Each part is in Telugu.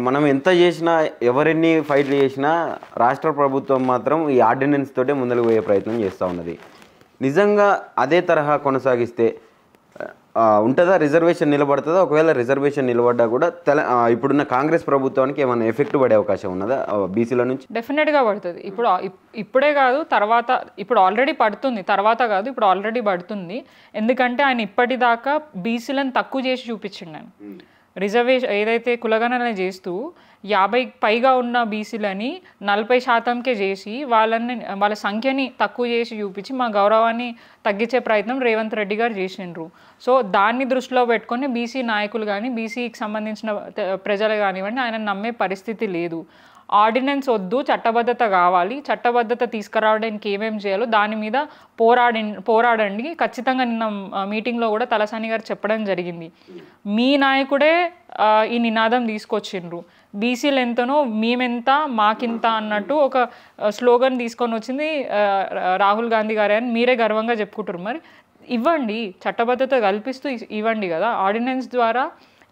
మనం ఎంత చేసినా ఎవరెన్ని ఫైట్లు చేసినా రాష్ట్ర ప్రభుత్వం మాత్రం ఈ ఆర్డినెన్స్ తోటే ముందుకు పోయే ప్రయత్నం చేస్తూ ఉన్నది. నిజంగా అదే తరహా కొనసాగిస్తే ఉంటుందా, రిజర్వేషన్ నిలబడుతుందా? ఒకవేళ రిజర్వేషన్ నిలబడ్డా కూడా ఇప్పుడున్న కాంగ్రెస్ ప్రభుత్వానికి ఏమైనా ఎఫెక్ట్ పడే అవకాశం ఉన్నదా బీసీల నుంచి? డెఫినెట్గా పడుతుంది. ఇప్పుడే కాదు, తర్వాత, ఇప్పుడు ఆల్రెడీ పడుతుంది, తర్వాత కాదు, ఇప్పుడు ఆల్రెడీ పడుతుంది. ఎందుకంటే ఆయన ఇప్పటిదాకా బీసీలను తక్కువ చేసి చూపించిండు. ఆయన రిజర్వేషన్ ఏదైతే కులగణన చేస్తూ 50 పైగా ఉన్న బీసీలని 40%కే చేసి వాళ్ళ సంఖ్యని తక్కువ చేసి చూపించి మా గౌరవాన్ని తగ్గించే ప్రయత్నం రేవంత్ రెడ్డి గారు చేసిండ్రు. సో దాన్ని దృష్టిలో పెట్టుకొని బీసీ నాయకులు కానీ బీసీకి సంబంధించిన ప్రజలు కానివ్వండి ఆయన నమ్మే పరిస్థితి లేదు. ఆర్డినెన్స్ వద్దు, చట్టబద్ధత కావాలి, చట్టబద్ధత తీసుకురావడానికి ఏమేమి చేయాలో దాని మీద పోరాడండి. ఖచ్చితంగా నిన్న మీటింగ్లో కూడా తలసాని గారు చెప్పడం జరిగింది. మీ నాయకుడే ఈ నినాదం తీసుకొచ్చిండ్రు, బీసీలు ఎంతనో మేమెంత మాకింత అన్నట్టు ఒక స్లోగన్ తీసుకొని వచ్చింది రాహుల్ గాంధీ గారే అని మీరే గర్వంగా చెప్పుకుంటారు. మరి ఇవ్వండి, చట్టబద్ధత కల్పిస్తూ ఇవ్వండి కదా. ఆర్డినెన్స్ ద్వారా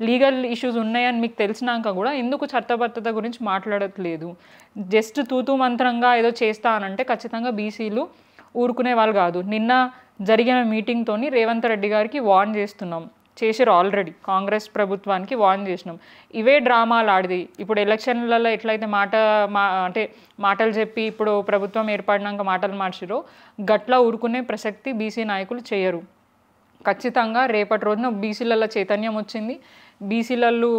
లీగల్ ఇష్యూస్ ఉన్నాయని మీకు తెలిసినాక కూడా ఎందుకు చట్టబద్ధత గురించి మాట్లాడట్లేదు? జస్ట్ తూతూ మంత్రంగా ఏదో చేస్తానంటే ఖచ్చితంగా బీసీలు ఊరుకునే వాళ్ళు కాదు. నిన్న జరిగిన మీటింగ్తోని రేవంత్ రెడ్డి గారికి వార్న్ చేసారు ఆల్రెడీ, కాంగ్రెస్ ప్రభుత్వానికి వార్న్ చేసినాం. ఇవే డ్రామాలు ఆడిది ఇప్పుడు ఎలక్షన్లలో ఎట్లయితే అంటే మాటలు చెప్పి ఇప్పుడు ప్రభుత్వం ఏర్పడినాక మాటలు మార్చిరో గట్లా ఊరుకునే ప్రసక్తి బీసీ నాయకులు చేయరు. ఖచ్చితంగా రేపటి రోజున బీసీలలో చైతన్యం వచ్చింది. బీసీలలో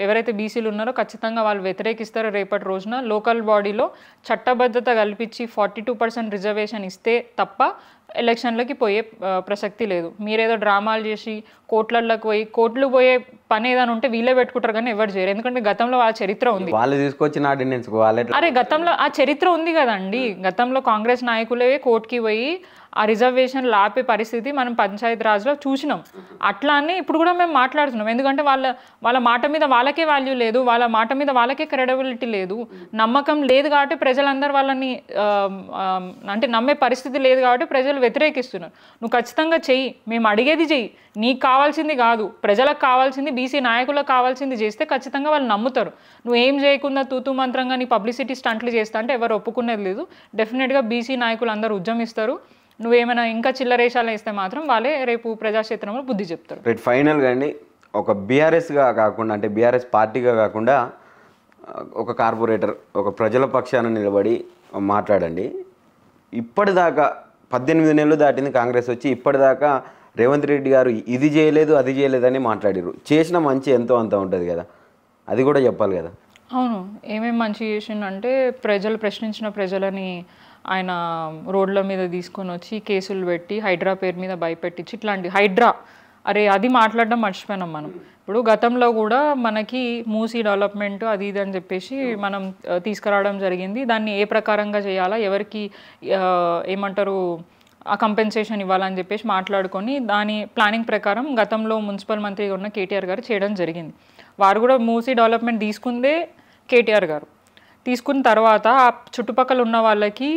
ఎవరైతే బీసీలు ఉన్నారో ఖచ్చితంగా వాళ్ళు వ్యతిరేకిస్తారు. రేపటి రోజున లోకల్ బాడీలో చట్టబద్ధత కల్పించి 42% రిజర్వేషన్ ఇస్తే తప్ప ఎలక్షన్లకి పోయే ప్రసక్తి లేదు. మీరేదో డ్రామాలు చేసి కోట్లు పోయే పని ఏదైనా ఉంటే వీళ్ళే పెట్టుకుంటారు కానీ ఎవరు చేయరు. ఎందుకంటే గతంలో ఆ చరిత్ర ఉంది, వాళ్ళు తీసుకొచ్చిన ఆర్డినెన్స్. అరే గతంలో ఆ చరిత్ర ఉంది కదండి. గతంలో కాంగ్రెస్ నాయకులే కోర్టుకి పోయి ఆ రిజర్వేషన్ ఆపే పరిస్థితి మనం పంచాయతీ రాజ్లో చూసినాం. అట్లా అని ఇప్పుడు కూడా మేము మాట్లాడుతున్నాం. ఎందుకంటే వాళ్ళ మాట మీద వాళ్ళకే వాల్యూ లేదు, వాళ్ళ మాట మీద వాళ్ళకే క్రెడిబిలిటీ లేదు, నమ్మకం లేదు కాబట్టి ప్రజలందరూ వాళ్ళని అంటే నమ్మే పరిస్థితి లేదు కాబట్టి ప్రజలు వ్యతిరేకిస్తున్నారు. నువ్వు ఖచ్చితంగా చెయ్యి, మేము అడిగేది చెయ్యి, నీకు కావాల్సింది కాదు, ప్రజలకు కావాల్సింది, బీసీ నాయకులకు కావాల్సింది చేస్తే ఖచ్చితంగా వాళ్ళు నమ్ముతారు. నువ్వు ఏం చేయకుండా తూతూ మంత్రంగా నీ పబ్లిసిటీ స్టంట్లు చేస్తా అంటే ఎవరు ఒప్పుకునేది లేదు. డెఫినెట్గా బీసీ నాయకులు అందరూ ఉద్యమిస్తారు. నువ్వేమైనా ఇంకా చిల్లరేషాలు వేస్తే మాత్రం వాళ్ళే రేపు ప్రజాక్షేత్రంలో బుద్ధి చెప్తారు. రైట్, ఫైనల్గా అండి, ఒక బీఆర్ఎస్గా కాకుండా అంటే బీఆర్ఎస్ పార్టీగా కాకుండా ఒక కార్పొరేటర్, ఒక ప్రజల పక్షాన నిలబడి మాట్లాడండి. ఇప్పటిదాకా 18 నెలలు దాటింది కాంగ్రెస్ వచ్చి, ఇప్పటిదాకా రేవంత్ రెడ్డి గారు ఇది చేయలేదు అది చేయలేదని మాట్లాడారు. చేసిన మంచి ఎంతో అంత ఉంటుంది కదా, అది కూడా చెప్పాలి కదా. అవును, ఏమేమి మంచి చేసిండంటే ప్రజలు ప్రశ్నించిన ప్రజలని ఆయన రోడ్ల మీద తీసుకొని వచ్చి కేసులు పెట్టి హైడ్రా పేరు మీద భయపెట్టించి ఇట్లాంటి హైడ్రా అరే అది మాట్లాడడం మర్చిపోయినాం మనం. ఇప్పుడు గతంలో కూడా మనకి మూసీ డెవలప్మెంట్ అది ఇది అని చెప్పేసి మనం తీసుకురావడం జరిగింది. దాన్ని ఏ ప్రకారంగా చేయాలా, ఎవరికి ఏమంటారు ఆ కంపెన్సేషన్ ఇవ్వాలని చెప్పేసి మాట్లాడుకొని దాని ప్లానింగ్ ప్రకారం గతంలో మున్సిపల్ మంత్రిగా ఉన్న కేటీఆర్ గారు చేయడం జరిగింది. వారు కూడా మూసీ డెవలప్మెంట్ తీసుకుందే కేటీఆర్ గారు. తీసుకున్న తర్వాత ఆ చుట్టుపక్కల ఉన్న వాళ్ళకి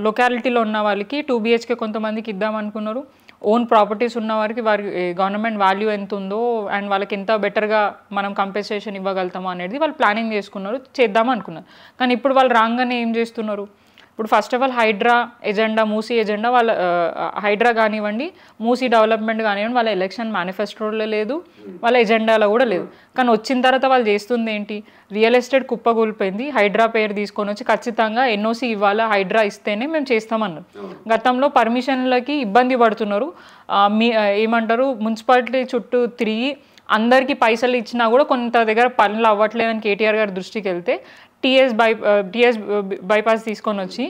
లొకాలిటీలో ఉన్న వాళ్ళకి 2 BHK కొంతమందికి ఇద్దామనుకున్నారు. ఓన్ ప్రాపర్టీస్ ఉన్న వారికి వారి గవర్నమెంట్ వాల్యూ ఎంత ఉందో అండ్ వాళ్ళకి ఎంత బెటర్గా మనం కంపెన్సేషన్ ఇవ్వగలుగుతామో అనేది వాళ్ళు ప్లానింగ్ చేసుకున్నారు, చేద్దామనుకున్నారు. కానీ ఇప్పుడు వాళ్ళు రాగానే ఏం చేస్తున్నారు? ఇప్పుడు first of all Hydraa agenda, Musi agenda, వాళ్ళ హైడ్రా కానివ్వండి, మూసీ డెవలప్మెంట్ కానివ్వండి, వాళ్ళ ఎలక్షన్ మేనిఫెస్టోలో లేదు, వాళ్ళ ఎజెండాలో కూడా లేదు. కానీ వచ్చిన తర్వాత వాళ్ళు చేస్తుంది ఏంటి? రియల్ ఎస్టేట్ కుప్పగూలిపోయింది, హైడ్రా పేరు తీసుకొని వచ్చి ఖచ్చితంగా NOC ఇవ్వాలా, హైడ్రా ఇస్తేనే మేము చేస్తామన్నారు. గతంలో పర్మిషన్లకి ఇబ్బంది పడుతున్నారు. ఏమంటారు, మున్సిపాలిటీ చుట్టూ తిరిగి అందరికీ పైసలు ఇచ్చినా కూడా కొంత దగ్గర పనులు అవ్వట్లేదని కేటీఆర్ గారి దృష్టికి వెళ్తే టీఎస్ బైపాస్ తీసుకొని వచ్చి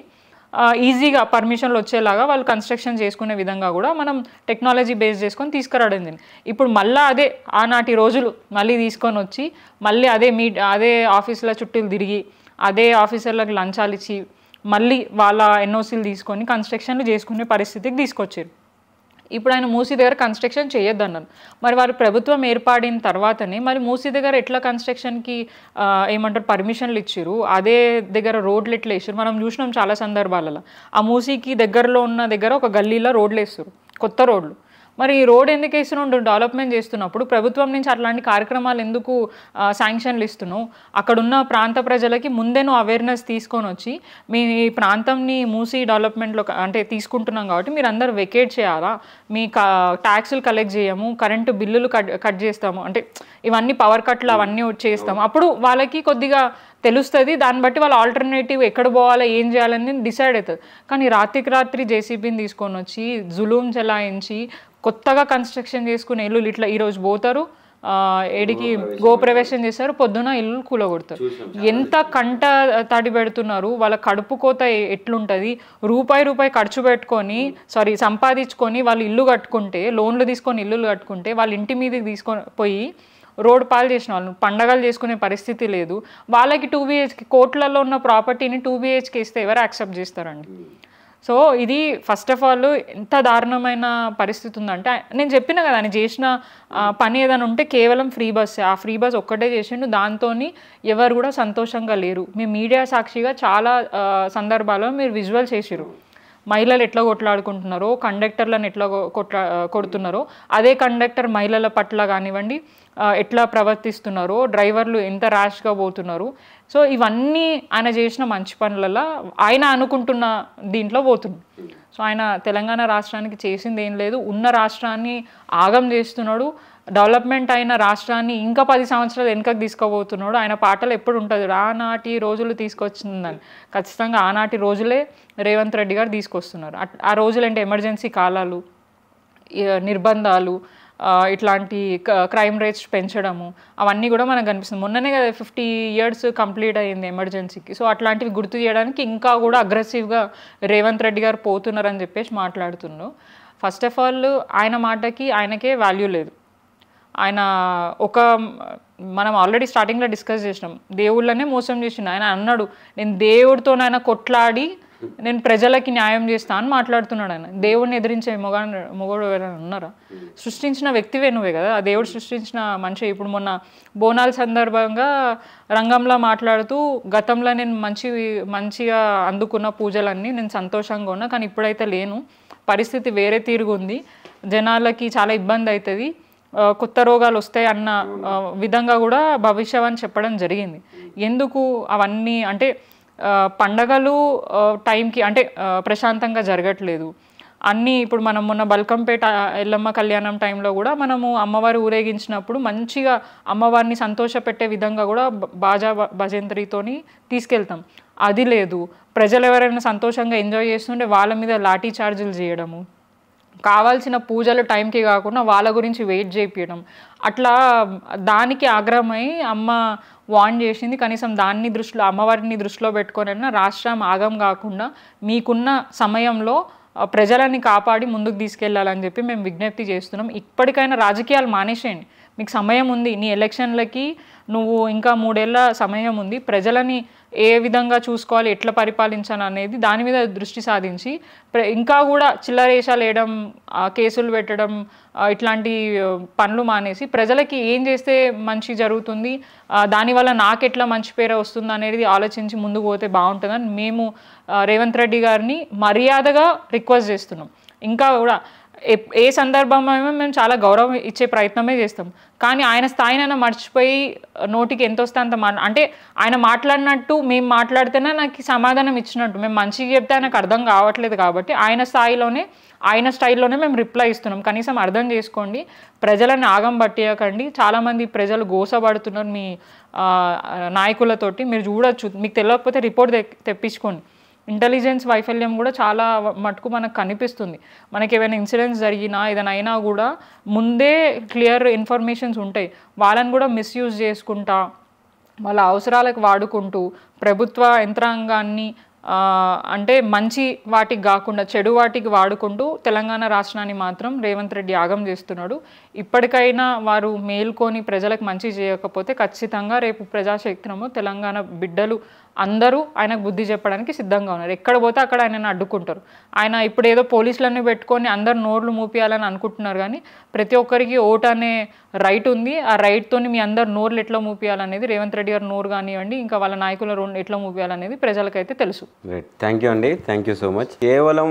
ఈజీగా పర్మిషన్లు వచ్చేలాగా వాళ్ళు కన్స్ట్రక్షన్ చేసుకునే విధంగా కూడా మనం టెక్నాలజీ బేస్ చేసుకొని తీసుకురావడం. ఇప్పుడు మళ్ళీ అదే ఆనాటి రోజులు మళ్ళీ తీసుకొని వచ్చి మళ్ళీ అదే ఆఫీసుల చుట్టూ తిరిగి అదే ఆఫీసర్లకు లంచాలు ఇచ్చి మళ్ళీ వాళ్ళ NOCలు తీసుకొని కన్స్ట్రక్షన్లు చేసుకునే పరిస్థితికి తీసుకొచ్చారు. ఇప్పుడు ఆయన మూసీ దగ్గర కన్స్ట్రక్షన్ చేయొద్దన్నారు. మరి వారు ప్రభుత్వం ఏర్పడిన తర్వాతనే మరి మూసీ దగ్గర ఎట్లా కన్స్ట్రక్షన్కి ఏమంటారు పర్మిషన్లు ఇచ్చారు, అదే దగ్గర రోడ్లు ఎట్లా వేసారు మనం చూసినాం చాలా సందర్భాలలో. ఆ మూసీకి దగ్గరలో ఉన్న దగ్గర ఒక గల్లీలో రోడ్లు వేస్తారు, కొత్త రోడ్లు. మరి రోడ్ ఎందుకు వేస్తున్నావు, డెవలప్మెంట్ చేస్తున్నప్పుడు ప్రభుత్వం నుంచి అట్లాంటి కార్యక్రమాలు ఎందుకు శాంక్షన్లు ఇస్తున్నావు? అక్కడున్న ప్రాంత ప్రజలకి ముందే నువ్వు అవేర్నెస్ తీసుకొని వచ్చి మీ ప్రాంతంని మూసి డెవలప్మెంట్లో అంటే తీసుకుంటున్నాం కాబట్టి మీరు అందరూ వెకేట్ చేయాలా, మీ ట్యాక్సులు కలెక్ట్ చేయము, కరెంటు బిల్లులు కట్ చేస్తాము, అంటే ఇవన్నీ పవర్ కట్లు అవన్నీ చేస్తాము, అప్పుడు వాళ్ళకి కొద్దిగా తెలుస్తుంది. దాన్ని బట్టి వాళ్ళ ఆల్టర్నేటివ్ ఎక్కడ పోవాలో ఏం చేయాలని డిసైడ్ అవుతుంది. కానీ రాత్రికి రాత్రి జేసీబీని తీసుకొని వచ్చి జులూం చెలాయించి కొత్తగా కన్స్ట్రక్షన్ చేసుకునే ఇల్లు ఇట్లా ఈరోజు పోతారు, ఏడికి గోప్రవేశం చేస్తారు, పొద్దున ఇల్లు కూలగొడతారు. ఎంత కంట తడి పెడుతున్నారు, వాళ్ళ కడుపు కోత ఎట్లుంటుంది. రూపాయి ఖర్చు పెట్టుకొని సంపాదించుకొని వాళ్ళు ఇల్లు కట్టుకుంటే, లోన్లు తీసుకొని ఇల్లులు కట్టుకుంటే వాళ్ళ ఇంటి మీదకి తీసుకొని పోయి రోడ్ పాలు చేసిన వాళ్ళు పండగలు చేసుకునే పరిస్థితి లేదు. వాళ్ళకి 2 BHK కోట్లలో ఉన్న ప్రాపర్టీని 2 BHK ఇస్తే ఎవరు యాక్సెప్ట్ చేస్తారండి? సో ఇది ఫస్ట్ ఆఫ్ ఆల్ ఎంత దారుణమైన పరిస్థితి ఉందంటే, నేను చెప్పిన కదా ఆయన చేసిన పని ఏదైనా ఉంటే కేవలం ఫ్రీ బస్, ఆ ఫ్రీ బస్ ఒక్కటే చేసిండు, దాంతో ఎవరు కూడా సంతోషంగా లేరు. మీ మీడియా సాక్షిగా చాలా సందర్భాల్లో మీరు విజువల్ చేసిరు, మహిళలు ఎట్లా కొట్లాడుకుంటున్నారో, కండక్టర్లను ఎట్లా కొడుతున్నారో, అదే కండక్టర్ మహిళల పట్ల కానివ్వండి ఎట్లా ప్రవర్తిస్తున్నారో, డ్రైవర్లు ఎంత ర్యాష్గా పోతున్నారు. సో ఇవన్నీ ఆయన చేసిన మంచి పనులలో ఆయన అనుకుంటున్న దీంట్లో పోతుంది. సో ఆయన తెలంగాణ రాష్ట్రానికి చేసింది ఏం లేదు, ఉన్న రాష్ట్రాన్ని ఆగం చేస్తున్నాడు, డెవలప్మెంట్ అయిన రాష్ట్రాన్ని ఇంకా 10 సంవత్సరాలు వెనుకకు తీసుకుపోతున్నాడు. ఆయన పాటలు ఎప్పుడు ఉంటుంది, ఆనాటి రోజులు తీసుకొచ్చిందని. ఖచ్చితంగా ఆనాటి రోజులే రేవంత్ రెడ్డి గారు తీసుకొస్తున్నారు. ఆ రోజులు అంటే ఎమర్జెన్సీ కాలాలు, నిర్బంధాలు, ఇట్లాంటి క్రైమ్ రేట్స్ పెంచడము, అవన్నీ కూడా మనకు కనిపిస్తుంది. మొన్ననే కదా 50 years కంప్లీట్ అయ్యింది ఎమర్జెన్సీకి. సో అట్లాంటివి గుర్తు చేయడానికి ఇంకా కూడా అగ్రెసివ్గా రేవంత్ రెడ్డి గారు పోతున్నారని చెప్పేసి మాట్లాడుతున్నారు. ఫస్ట్ ఆఫ్ ఆల్ ఆయన మాటకి ఆయనకే వాల్యూ లేదు. ఆయన మనం ఆల్రెడీ స్టార్టింగ్లో డిస్కస్ చేసినాం, దేవుళ్ళనే మోసం చేసిండు. ఆయన అన్నాడు, నేను దేవుడితోనైనా కొట్లాడి నేను ప్రజలకి న్యాయం చేస్తా అని మాట్లాడుతున్నాడు. ఆయన దేవుడిని ఎదిరించే మొగోడు ఎవరైనా ఉన్నారా? సృష్టించిన వ్యక్తివే నువ్వే కదా, ఆ దేవుడు సృష్టించిన మనిషి. ఇప్పుడు మొన్న బోనాల సందర్భంగా రంగంలో మాట్లాడుతూ, గతంలో నేను మంచిగా అందుకున్న పూజలన్నీ నేను సంతోషంగా ఉన్నా, కానీ ఇప్పుడైతే లేను, పరిస్థితి వేరే తీరుగుంది, జనాలకి చాలా ఇబ్బంది అవుతుంది, కొత్త రోగాలు వస్తాయి అన్న విధంగా కూడా భవిష్యవాణి చెప్పడం జరిగింది. ఎందుకు అవన్నీ అంటే పండగలు టైంకి అంటే ప్రశాంతంగా జరగట్లేదు అన్నీ. ఇప్పుడు మనం మొన్న బల్కంపేట ఎల్లమ్మ కళ్యాణం టైంలో కూడా మనము అమ్మవారి ఊరేగించినప్పుడు మంచిగా అమ్మవారిని సంతోషపెట్టే విధంగా కూడా బాజా భజంత్రితోని తీసుకెళ్తాం, అది లేదు. ప్రజలు ఎవరైనా సంతోషంగా ఎంజాయ్ చేస్తుంటే వాళ్ళ మీద లాఠీ చార్జీలు చేయడము, కావాల్సిన పూజలు టైంకి కాకుండా వాళ్ళ గురించి వెయిట్ చేయించడం, అట్లా దానికి ఆగ్రహమై అమ్మ వార్న్ చేసింది. కనీసం దాన్ని అమ్మవారిని దృష్టిలో పెట్టుకొని రాష్ట్రం ఆగం కాకుండా మీకున్న సమయంలో ప్రజలని కాపాడి ముందుకు తీసుకెళ్లాలని చెప్పి మేము విజ్ఞప్తి చేస్తున్నాం. ఇప్పటికైనా రాజకీయాలు మానేసేయండి, మీకు సమయం ఉంది, నీ ఎలక్షన్లకి నువ్వు ఇంకా 3 ఏళ్ళ సమయం ఉంది. ప్రజలని ఏ విధంగా చూసుకోవాలి, ఎట్లా పరిపాలించాలి అనేది దాని మీద దృష్టి సాధించి ఇంకా కూడా చిల్లరేషాలు వేయడం, కేసులు పెట్టడం, ఇట్లాంటి పనులు మానేసి ప్రజలకి ఏం చేస్తే మంచి జరుగుతుంది, దానివల్ల నాకెట్లా మంచి పేరు వస్తుంది అనేది ఆలోచించి ముందుకు పోతే బాగుంటుందని మేము రేవంత్ రెడ్డి గారిని మర్యాదగా రిక్వెస్ట్ చేస్తున్నాం. ఇంకా కూడా ఏ సందర్భంలో మేము చాలా గౌరవం ఇచ్చే ప్రయత్నమే చేస్తాం, కానీ ఆయన స్థాయినైనా మర్చిపోయి నోటికి ఎంత వస్తే అంత అంటే ఆయన మాట్లాడినట్టు మేము మాట్లాడితేనే నాకు సమాధానం ఇచ్చినట్టు, మేము మంచిగా చెప్తే ఆయనకు అర్థం కావట్లేదు కాబట్టి ఆయన స్థాయిలోనే ఆయన స్టైల్లోనే మేము రిప్లై ఇస్తున్నాం. కనీసం అర్థం చేసుకోండి, ప్రజలను ఆగం పట్టేయకండి. చాలామంది ప్రజలు గోసపడుతున్నారు మీ నాయకులతోటి, మీరు చూడొచ్చు. మీకు తెలియకపోతే రిపోర్ట్ తెప్పించుకోండి. ఇంటెలిజెన్స్ వైఫల్యం కూడా చాలా మటుకు మనకు కనిపిస్తుంది. మనకి ఏమైనా ఇన్సిడెంట్స్ జరిగినా ఏదైనా అయినా కూడా ముందే క్లియర్ ఇన్ఫర్మేషన్స్ ఉంటాయి. వాళ్ళని కూడా మిస్యూజ్ చేసుకుంటా, వాళ్ళ అవసరాలకు వాడుకుంటూ ప్రభుత్వ యంత్రాంగాన్ని అంటే మంచి వాటికి కాకుండా చెడు వాటికి వాడుకుంటూ తెలంగాణ రాష్ట్రాన్ని మాత్రం రేవంత్ రెడ్డి ఆగం చేస్తున్నాడు. ఇప్పటికైనా వారు మేల్కొని ప్రజలకు మంచి చేయకపోతే ఖచ్చితంగా రేపు ప్రజాక్షేత్రము తెలంగాణ బిడ్డలు అందరూ ఆయనకు బుద్ధి చెప్పడానికి సిద్ధంగా ఉన్నారు. ఎక్కడ పోతే అక్కడ ఆయనను అడ్డుకుంటారు. ఆయన ఇప్పుడు ఏదో పోలీసులన్నీ పెట్టుకొని అందరు నోర్లు మూపియాలని అనుకుంటున్నారు, కానీ ప్రతి ఒక్కరికి ఓటు అనే రైట్ ఉంది. ఆ రైట్తో మీ అందరు నోర్లు ఎట్లా మూపియాలనేది, రేవంత్ రెడ్డి గారు నోరు కానివ్వండి ఇంకా వాళ్ళ నాయకుల ఎట్లా మూపియాలనేది ప్రజలకైతే తెలుసు. రైట్, థ్యాంక్ యూ అండి, థ్యాంక్ యూ సో మచ్. కేవలం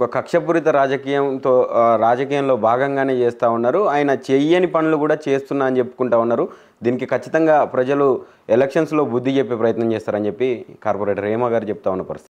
ఒక కక్షపూరిత రాజకీయంలో భాగంగానే చేస్తూ ఉన్నారు. ఆయన చెయ్యని పనులు కూడా చేస్తున్నా అని చెప్పుకుంటా ఉన్నారు. దీనికి ఖచ్చితంగా ప్రజలు ఎలక్షన్స్లో బుద్ధి చెప్పే ప్రయత్నం చేస్తారని చెప్పి కార్పొరేటర్ హేమ గారు చెప్తా ఉన్న పరిస్థితి.